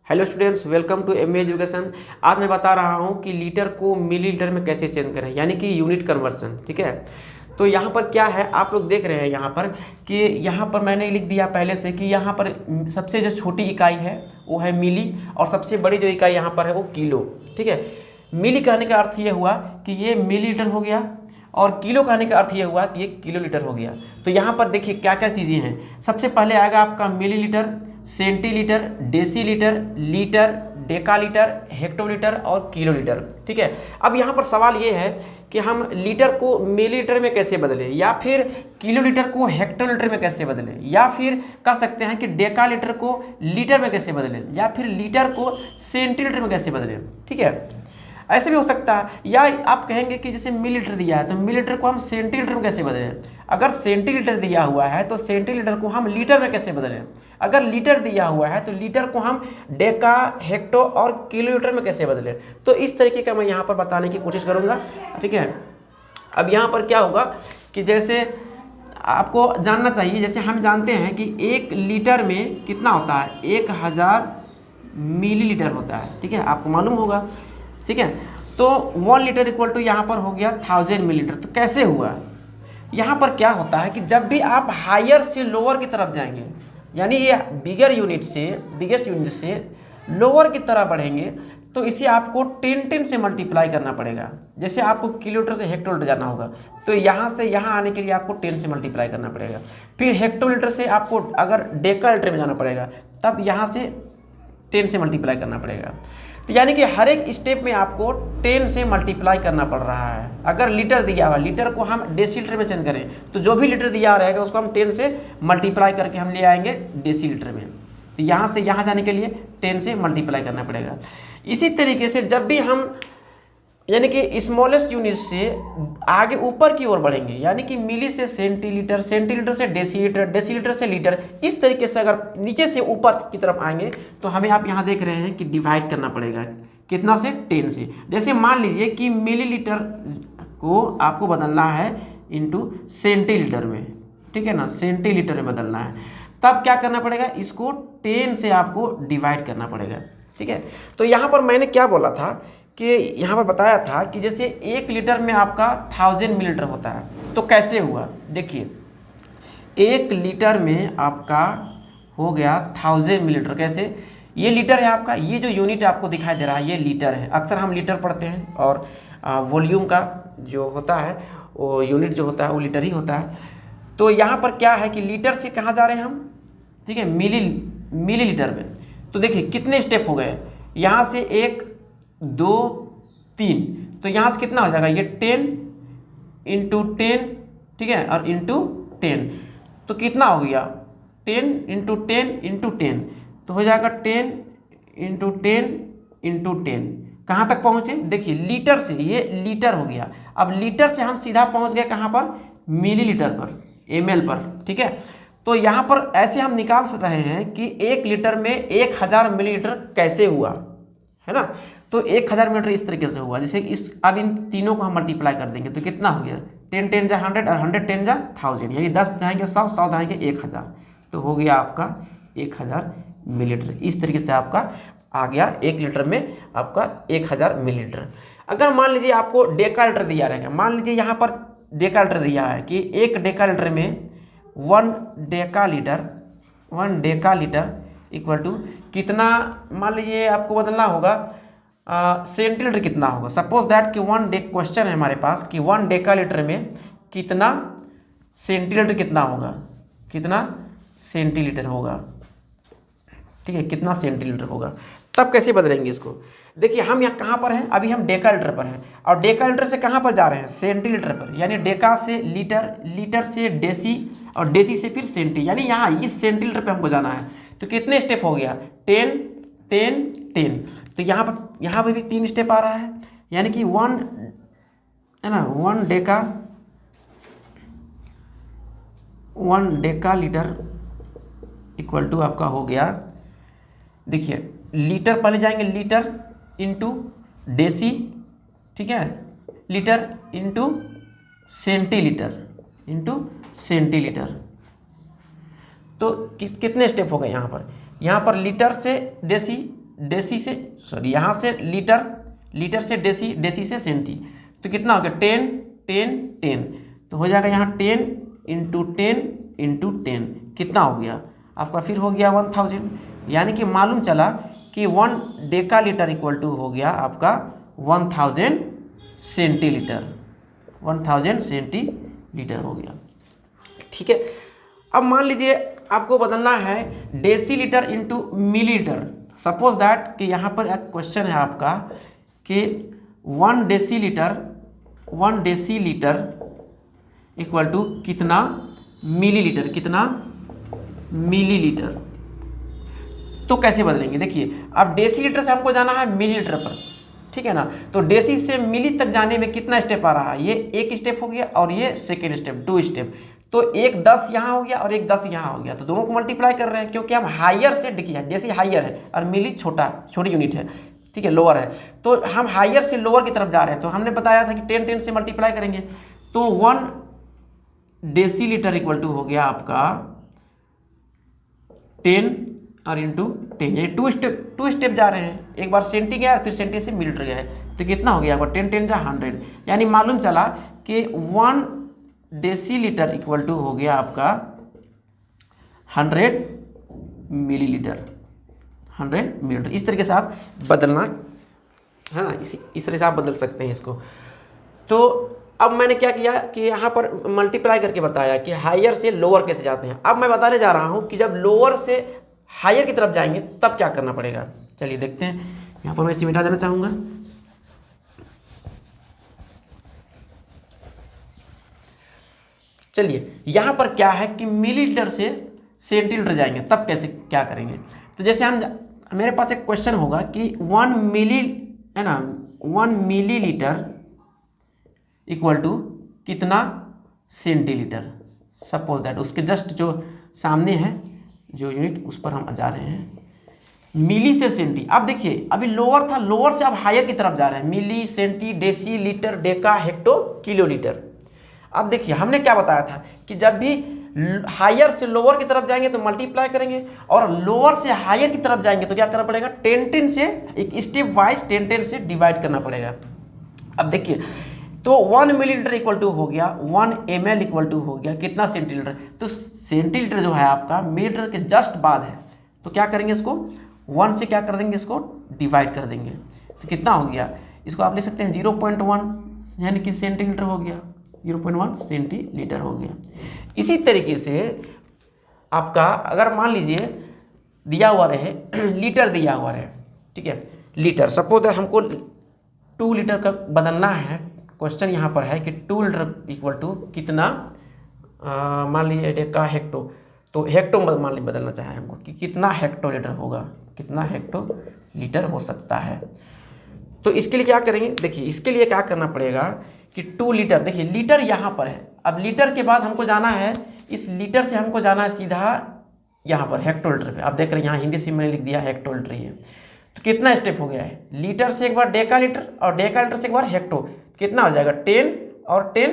Hello students, welcome to MA education. आज मैं बता रहा हूं कि लीटर को मिलीलीटर में कैसे चेंज करें, यानी कि यूनिट कन्वर्सन। ठीक है, तो यहाँ पर क्या है, आप लोग देख रहे हैं यहाँ पर कि यहाँ पर मैंने लिख दिया पहले से कि यहाँ पर सबसे जो छोटी इकाई है वो है मिली और सबसे बड़ी जो इकाई यहाँ पर है वो किलो। ठीक है, मिली कहने का अर्थ ये हुआ कि ये मिलीलीटर हो गया और किलो कहने का अर्थ ये हुआ कि ये किलोलीटर हो गया। तो यहाँ पर देखिए क्या क्या चीज़ें हैं। सबसे पहले आएगा आपका millilitre, centilitre, decilitre, litre, डेकालीटर, hectolitre और किलोलीटर। ठीक है, अब यहाँ पर सवाल ये है कि हम लीटर को मिलीलीटर में कैसे बदलें, या फिर किलोलीटर को हेक्टोलीटर में कैसे बदलें, या फिर कह सकते हैं कि डेकालीटर को लीटर में कैसे बदलें, या फिर लीटर को सेंटीलीटर में कैसे बदलें। ठीक है, ऐसे भी हो सकता है। या आप कहेंगे कि जैसे मिलीलीटर दिया है तो मिलीलीटर को हम सेंटीलीटर में कैसे बदलें। अगर सेंटीलीटर दिया हुआ है तो सेंटीलीटर को हम लीटर में कैसे बदलें। अगर लीटर दिया हुआ है तो लीटर को हम डेका, हेक्टो और किलोलीटर में कैसे बदलें। तो इस तरीके का मैं यहाँ पर बताने की कोशिश करूँगा। ठीक है, अब यहाँ पर क्या होगा कि जैसे आपको जानना चाहिए, जैसे हम जानते हैं कि 1 लीटर में कितना होता है, 1000 मिलीलीटर होता है। ठीक है, आपको मालूम होगा। ठीक है, तो 1 लीटर इक्वल टू यहाँ पर हो गया 1000 मिलीलीटर। तो कैसे हुआ, यहाँ पर क्या होता है कि जब भी आप हायर से लोअर की तरफ जाएंगे, यानी ये बिगेस्ट यूनिट से लोअर की तरफ बढ़ेंगे, तो इसे आपको 10 से मल्टीप्लाई करना पड़ेगा। जैसे आपको किलोमीटर से हेक्टोलीटर जाना होगा तो यहाँ से यहाँ आने के लिए आपको 10 से मल्टीप्लाई करना पड़ेगा। फिर हेक्टोलीटर से आपको अगर डेकालीटर में जाना पड़ेगा तब यहाँ से 10 से मल्टीप्लाई करना पड़ेगा। तो यानी कि हर एक स्टेप में आपको 10 से मल्टीप्लाई करना पड़ रहा है। अगर लीटर दिया हुआ, लीटर को हम डेसीलीटर में चेंज करें तो जो भी लीटर दिया रहेगा उसको हम 10 से मल्टीप्लाई करके हम ले आएंगे डेसीलीटर में। तो यहाँ से यहाँ जाने के लिए 10 से मल्टीप्लाई करना पड़ेगा। इसी तरीके से जब भी हम यानी कि स्मॉलेस्ट यूनिट से आगे ऊपर की ओर बढ़ेंगे, यानी कि मिली से सेंटीलीटर, सेंटीलीटर से डेसीलीटर, डेसीलीटर से लीटर, इस तरीके से अगर नीचे से ऊपर की तरफ आएंगे तो हमें आप यहाँ देख रहे हैं कि डिवाइड करना पड़ेगा। कितना से, 10 से। जैसे मान लीजिए कि मिलीलीटर को आपको बदलना है इंटू सेंटीलीटर में। ठीक है ना, सेंटीलीटर में बदलना है, तब क्या करना पड़ेगा, इसको 10 से आपको डिवाइड करना पड़ेगा। ठीक है, तो यहाँ पर मैंने क्या बोला था कि यहाँ पर बताया था कि जैसे 1 लीटर में आपका 1000 मिलीलीटर होता है। तो कैसे हुआ, देखिए 1 लीटर में आपका हो गया 1000 मिलीलीटर। कैसे, ये लीटर है आपका, ये जो यूनिट आपको दिखाई दे रहा है ये लीटर है। अक्सर हम लीटर पढ़ते हैं और वॉल्यूम का जो होता है वो यूनिट जो होता है वो लीटर ही होता है। तो यहाँ पर क्या है कि लीटर से कहाँ जा रहे हैं हम, ठीक है, मिलीलीटर में। तो देखिए कितने स्टेप हो गए, यहाँ से 1 2 3, तो यहाँ से कितना हो जाएगा, ये 10 इंटू 10, ठीक है, और इंटू 10, तो कितना हो गया 10 इंटू 10 इंटू 10, तो हो जाएगा 10 इंटू 10 इंटू 10। कहाँ तक पहुँचे, देखिए लीटर से, ये लीटर हो गया। अब लीटर से हम सीधा पहुँच गए कहाँ पर, मिलीलीटर पर, ml पर। ठीक है, तो यहाँ पर ऐसे हम निकाल रहे हैं कि 1 लीटर में 1000 मिलीलीटर कैसे हुआ, है ना। तो 1000 मिलीलीटर इस तरीके से हुआ, जैसे इस, अब इन तीनों को हम मल्टीप्लाई कर देंगे तो कितना हो गया, 10 10 जा 100 और 100 10 जा 1000, यानी 10 जाएंगे 100, 100 जाएंगे 1000, तो हो गया आपका 1000 मिलीलीटर। इस तरीके से आपका आ गया 1 लीटर में आपका 1000 मिलीलीटर। अगर मान लीजिए आपको डेकालीटर दिया रहेगा, मान लीजिए यहाँ पर डेकालीटर दिया है कि 1 डेकालीटर में 1 डेकालीटर इक्वल टू कितना, मान लीजिए आपको बदलना होगा सेंटीलीटर कितना होगा। सपोज दैट कि क्वेश्चन है हमारे पास कि 1 डेकालीटर में कितना सेंटीलीटर कितना होगा, कितना सेंटीलीटर होगा। ठीक है, कितना सेंटीलीटर होगा, तब कैसे बदलेंगे इसको। देखिए हम यहाँ कहाँ पर हैं, अभी हम डेकालीटर पर हैं और डेकालीटर से कहाँ पर जा रहे हैं, सेंटीलीटर पर, यानी डेका से लीटर, लीटर से डेसी और डेसी से फिर सेंटी, यानी यहाँ इस सेंटीलीटर पे हमको जाना है। तो कितने स्टेप हो गया, 10 10 10, तो यहाँ पर भी 3 स्टेप आ रहा है, यानी कि 1 है ना, 1 डेकालीटर इक्वल टू आपका हो गया, देखिए लीटर पहले जाएंगे, लीटर इंटू डेसी, ठीक है, लीटर इंटू सेंटीलीटर, तो कितने स्टेप हो गए यहाँ पर लीटर से डेसी डेसी से, सॉरी यहाँ से लीटर, लीटर से डेसी, डेसी से सेंटी, तो कितना हो गया 10 10 10, तो हो जाएगा यहाँ 10 इंटू 10 इंटू 10, कितना हो गया आपका, फिर हो गया 1000। यानी कि मालूम चला कि 1 डेका लीटर इक्वल टू हो गया आपका 1000 सेंटीलीटर, 1000 सेंटीलीटर हो गया। ठीक है, अब मान लीजिए आपको बदलना है decilitre into millilitre. Suppose that कि यहाँ पर एक क्वेश्चन है आपका कि 1 डेसीलीटर इक्वल टू कितना मिलीलीटर, कितना मिलीलीटर। तो कैसे बदलेंगे, देखिए अब डेसीलीटर से हमको जाना है मिलीलीटर पर, ठीक है ना। तो डेसी से मिली तक जाने में कितना स्टेप आ रहा है, ये एक स्टेप हो गया और ये सेकेंड स्टेप 2 स्टेप, तो एक 10 यहाँ हो गया और एक 10 यहाँ हो गया, तो दोनों को मल्टीप्लाई कर रहे हैं क्योंकि हम हायर से, देखिए डेसी हायर है और मिली छोटी यूनिट है, ठीक है, लोअर है, तो हम हायर से लोअर की तरफ जा रहे हैं। तो हमने बताया था कि 10 10 से मल्टीप्लाई करेंगे, तो 1 डेसीलीटर इक्वल टू हो गया आपका 10 और इंटू 10, यानी 2 स्टेप जा रहे हैं, एक बार सेंटी गया और फिर सेंटी से मिलीलीटर गया है, तो कितना हो गया आपका 10 10 जा 100, यानी मालूम चला कि 1 डेसीलीटर इक्वल टू हो गया आपका 100 मिलीलीटर, 100 मिलीलीटर। इस तरीके से आप बदलना है ना, इस तरह से आप बदल सकते हैं इसको। तो अब मैंने क्या किया कि यहाँ पर मल्टीप्लाई करके बताया कि हायर से लोअर कैसे जाते हैं। अब मैं बताने जा रहा हूँ कि जब लोअर से हायर की तरफ जाएंगे तब क्या करना पड़ेगा। चलिए देखते हैं, यहाँ पर मैं इसे मिटा देना चाहूँगा। चलिए यहाँ पर क्या है कि मिलीलीटर से सेंटीलीटर जाएंगे तब कैसे क्या करेंगे। तो जैसे हम मेरे पास एक क्वेश्चन होगा कि 1 मिली है ना, 1 मिलीलीटर इक्वल टू कितना सेंटीलीटर। सपोज दैट उसके जस्ट जो सामने है जो यूनिट उस पर हम जा रहे हैं, मिली से सेंटी। अब देखिए अभी लोअर था, लोअर से अब हायर की तरफ जा रहे हैं, milli, centi, deci, litre, deca, hecto, kilolitre. अब देखिए हमने क्या बताया था कि जब भी हायर से लोअर की तरफ जाएंगे तो मल्टीप्लाई करेंगे, और लोअर से हायर की तरफ जाएंगे तो क्या करना पड़ेगा 10 10 से, एक स्टेप वाइज 10 10 से डिवाइड करना पड़ेगा। अब देखिए तो 1 मिलीलीटर इक्वल टू हो गया 1 ml इक्वल टू हो गया कितना सेंटीलीटर। तो सेंटीलीटर जो है आपका मिलीलीटर के जस्ट बाद है, तो क्या करेंगे इसको 1 से क्या कर देंगे, इसको डिवाइड कर देंगे, तो कितना हो गया, इसको आप ले सकते हैं 0.1 यानी कि सेंटीलीटर हो गया, 0.1 सेंटीलीटर हो गया। इसी तरीके से आपका अगर मान लीजिए दिया हुआ रहे लीटर दिया हुआ रहे, ठीक है, लीटर, सपोज हमको 2 लीटर का बदलना है। क्वेश्चन यहाँ पर है कि 2 लीटर इक्वल टू कितना, मान लीजिए डेका हेक्टो, तो हेक्टो मान लीजिए बदलना चाहे हमको कि कितना हेक्टो लीटर होगा, कितना हेक्टो लीटर हो सकता है। तो इसके लिए क्या करेंगे, देखिए इसके लिए क्या करना पड़ेगा कि 2 लीटर, देखिए लीटर यहाँ पर है, अब लीटर के बाद हमको जाना है, इस लीटर से हमको जाना है सीधा यहाँ पर हेक्टोलीटर पे। आप देख रहे हैं यहाँ हिंदी से मैंने लिख दिया हेक्टोलीटर ही है, तो कितना स्टेप हो गया है, लीटर से एक बार डेका लीटर और डेका लीटर से एक बार हेक्टो, कितना हो जाएगा 10 और 10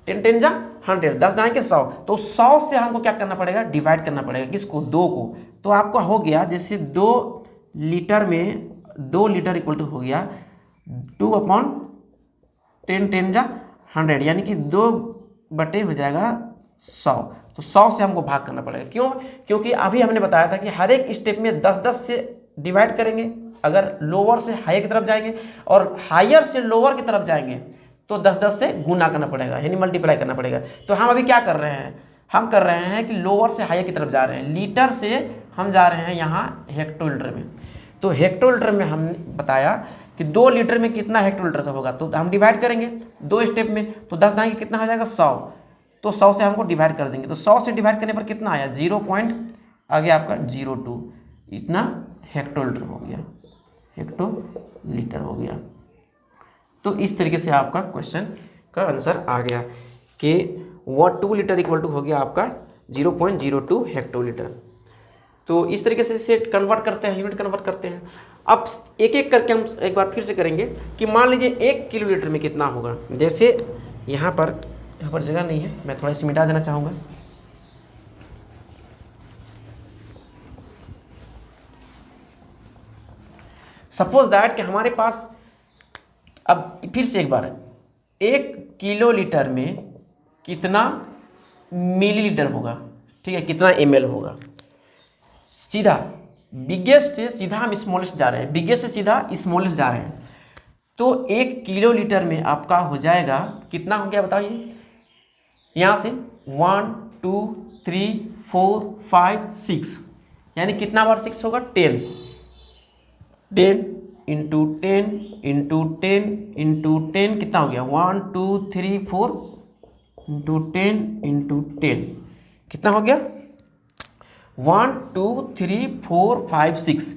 10 10 जा 100, 10 जाएंगे 100, तो 100 से हमको क्या करना पड़ेगा, डिवाइड करना पड़ेगा, किसको, 2 को। तो आपका हो गया जैसे 2 लीटर में 2 लीटर इक्वल टू हो गया 2/10 10 जा 100, यानी कि 2 बटे हो जाएगा 100। तो 100 से हमको भाग करना पड़ेगा, क्यों, क्योंकि अभी हमने बताया था कि हर एक स्टेप में 10 10 से डिवाइड करेंगे अगर लोअर से हायर की तरफ जाएंगे, और हायर से लोअर की तरफ जाएंगे तो 10 10 से गुना करना पड़ेगा, यानी मल्टीप्लाई करना पड़ेगा। तो हम अभी क्या कर रहे हैं, हम कर रहे हैं कि लोअर से हायर की तरफ जा रहे हैं, लीटर से हम जा रहे हैं यहाँ हेक्टोलीटर में। तो हेक्टोलीटर में हमने बताया कि 2 लीटर में कितना हेक्टोलीटर होगा, तो हम डिवाइड करेंगे 2 स्टेप में, तो 10 दाएंगे कितना हो जाएगा 100, तो 100 से हमको डिवाइड कर देंगे, तो 100 से डिवाइड करने पर कितना आया 0 पॉइंट आगे आपका 02, इतना हेक्टोलीटर हो गया, हेक्टोलीटर हो गया। तो इस तरीके से आपका क्वेश्चन का आंसर आ गया कि 2 लीटर इक्वल टू हो गया आपका 0.02 हेक्टोलीटर। तो इस तरीके से इसे कन्वर्ट करते हैं, यूनिट कन्वर्ट करते हैं। अब एक एक करके हम एक बार फिर से करेंगे कि मान लीजिए 1 किलोलीटर में कितना होगा। जैसे यहाँ पर जगह नहीं है, मैं थोड़ा सी मिटा देना चाहूँगा। सपोज दैट कि हमारे पास, अब फिर से एक बार, 1 किलो लीटर में कितना मिलीलीटर होगा, ठीक है, कितना ml होगा। सीधा बिगेस्ट से सीधा हम स्मॉलेस्ट जा रहे हैं, बिगेस्ट से सीधा स्मॉलेस्ट जा रहे हैं। तो 1 किलो लीटर में आपका हो जाएगा कितना हो गया बताइए, यहाँ से 1 2 3 4 5 6, यानी कितना बार 6 होगा, 10 10 इंटू 10 इंटू 10 इंटू 10 कितना हो गया, 1 2 3 4 इंटू 10 इंटू 10 कितना हो गया, 1 2 3 4 5 6।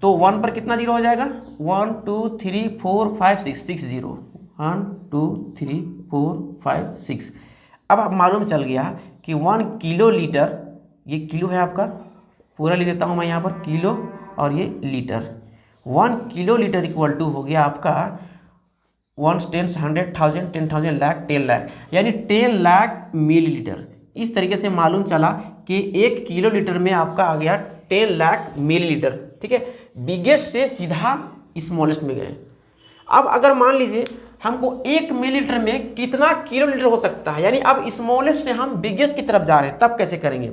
तो 1 पर कितना जीरो हो जाएगा, 1 2 3 4 5 6 6 0, 1 2 3 4 5 6। अब आप मालूम चल गया कि 1 किलो लीटर, ये किलो है आपका, पूरा लिख देता हूँ मैं यहाँ पर किलो और ये litre. 1 kilo litre equal to हो गया आपका 1 10 100 1000 10,000 लाख 10 लाख, यानी 10 लाख मिलीलीटर। इस तरीके से मालूम चला कि 1 किलो लीटर में आपका आ गया 10 लाख मिलीलीटर, ठीक है। बिगेस्ट से सीधा स्मॉलेस्ट में गए। अब अगर मान लीजिए हमको 1 मिलीलीटर में कितना किलो लीटर हो सकता है, यानी अब स्मॉलेस्ट से हम बिगेस्ट की तरफ जा रहे हैं, तब कैसे करेंगे।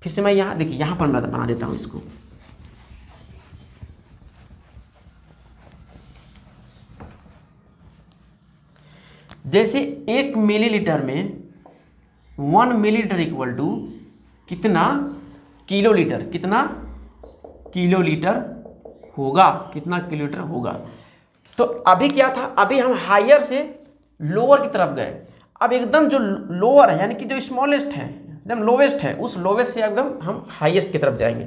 फिर से मैं यहाँ देखिए, यहाँ पर मैं बना देता हूँ इसको। जैसे 1 मिलीलीटर में 1 मिलीलीटर इक्वल टू कितना किलो लीटर, कितना किलो लीटर होगा, कितना किलो लीटर होगा। तो अभी क्या था, अभी हम हायर से लोअर की तरफ गए। अब एकदम जो लोअर है, यानी कि जो स्मॉलेस्ट है, एकदम लोवेस्ट है, उस लोवेस्ट से एकदम हम हाईएस्ट की तरफ जाएंगे,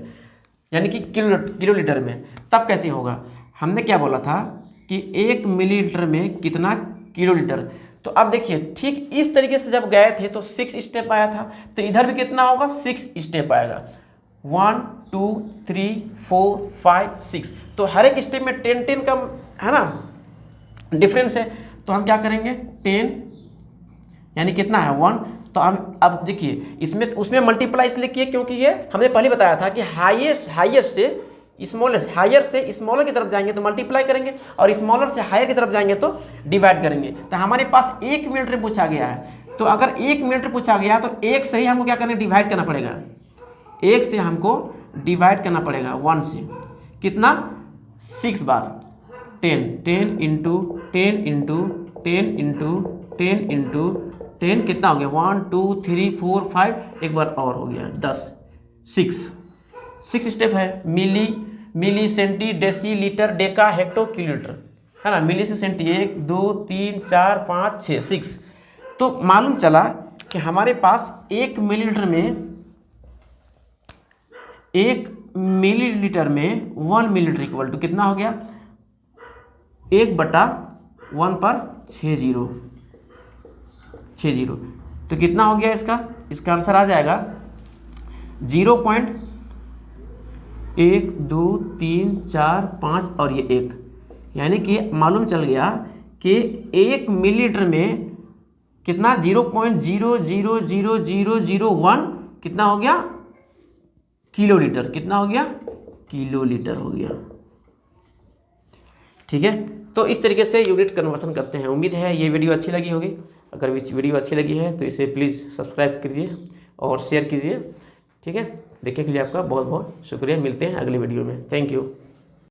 यानी कि किलो लीटर में। तब कैसे होगा, हमने क्या बोला था कि 1 मिलीलीटर में कितना किलो लीटर। तो अब देखिए ठीक इस तरीके से जब गए थे तो 6 स्टेप आया था, तो इधर भी कितना होगा, 6 स्टेप आएगा, 1 2 3 4 5 6। तो हर एक स्टेप में 10 का है ना डिफरेंस है। तो हम क्या करेंगे, 10 यानी कितना है 1। तो हम अब देखिए इसमें उसमें मल्टीप्लाई इसलिए किए क्योंकि ये हमने पहले बताया था कि हाईएस्ट से स्मॉलेस्ट, हायर से स्मॉलर की तरफ जाएंगे तो मल्टीप्लाई करेंगे, और स्मॉलर से हायर की तरफ जाएंगे तो डिवाइड करेंगे। तो हमारे पास 1 मिलीलीटर पूछा गया है, तो अगर 1 मिलीलीटर पूछा गया तो 1 से ही हमको क्या करना, डिवाइड करना पड़ेगा। 1 से हमको डिवाइड करना पड़ेगा 1 से, कितना 6 बार, 10 इंटू 10 इंटू 10 इंटू 10 इंटू 10 कितना हो गया, 1 2 3 4 5, एक बार और हो गया 10, 6 स्टेप है। Milli centi deci litre deca hecto kilometre, है ना, मिली से सेंटी 1 2 3 4 5 6 6। तो मालूम चला कि हमारे पास 1 मिलीलीटर में 1 मिलीलीटर में 1 मिलीलीटर इक्वल टू कितना हो गया, 1/1 पर 60। तो कितना हो गया इसका आंसर आ जाएगा 0.1 2 3 4 5 और ये 1, यानी कि मालूम चल गया कि 1 मिलीलीटर में कितना 0.00001 कितना हो गया, किलो लीटर, कितना हो गया, किलो लीटर हो गया। ठीक है, तो इस तरीके से यूनिट कन्वर्सन करते हैं। उम्मीद है ये वीडियो अच्छी लगी होगी। अगर वीडियो अच्छी लगी है तो इसे प्लीज़ सब्सक्राइब कीजिए और शेयर कीजिए। ठीक है, देखने के लिए आपका बहुत बहुत शुक्रिया। मिलते हैं अगले वीडियो में। Thank you.